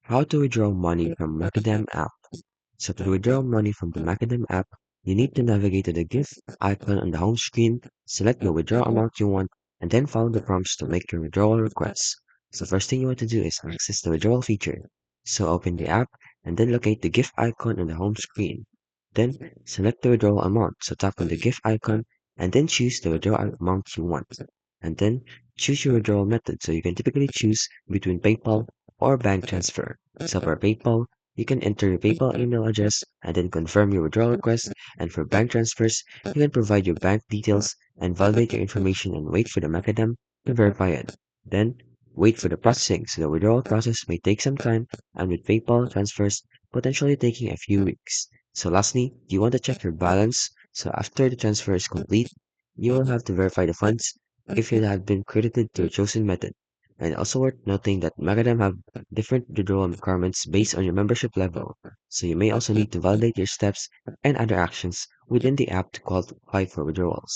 How to withdraw money from Macadam app. So to withdraw money from the Macadam app, you need to navigate to the GIF icon on the home screen, select the withdraw amount you want, and then follow the prompts to make your withdrawal request. So first thing you want to do is access the withdrawal feature. So open the app and then locate the GIF icon on the home screen. Then select the withdrawal amount. So tap on the GIF icon and then choose the withdrawal amount you want. And then choose your withdrawal method. So you can typically choose between PayPal or bank transfer. So for PayPal, you can enter your PayPal email address and then confirm your withdrawal request. And for bank transfers, you can provide your bank details and validate your information and wait for the Macadam to verify it. Then, wait for the processing. So the withdrawal process may take some time, and with PayPal transfers potentially taking a few weeks. So lastly, you want to check your balance. So after the transfer is complete, you will have to verify the funds if it had been credited to your chosen method. And also worth noting that Macadam have different withdrawal requirements based on your membership level, so you may also need to validate your steps and other actions within the app to qualify for withdrawals.